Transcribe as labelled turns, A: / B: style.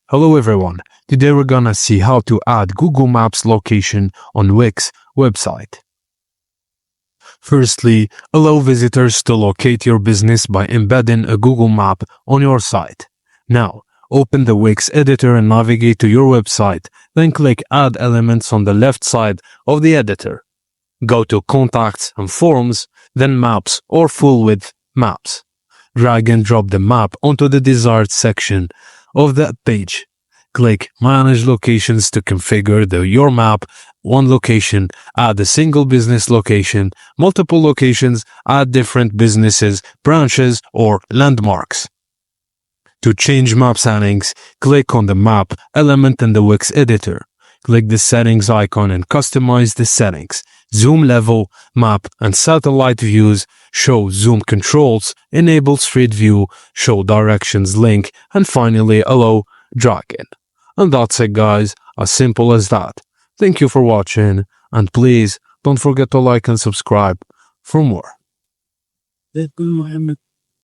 A: Hello everyone, today we're gonna see how to add Google Maps location on Wix website. Firstly, allow visitors to locate your business by embedding a Google map on your site. Now, open the Wix editor and navigate to your website, then click Add Elements on the left side of the editor. Go to Contacts and Forms, then Maps or Full Width Maps. Drag and drop the map onto the desired section of the page. Click Manage Locations to configure your map. One location, add a single business location, multiple locations, add different businesses, branches, or landmarks. To change map settings, click on the map element in the Wix editor. Click the settings icon and customize the settings. Zoom level, map, and satellite views, show zoom controls, enable street view, show directions link, and finally allow dragging. And that's it guys, as simple as that. Thank you for watching, and please don't forget to like and subscribe for more.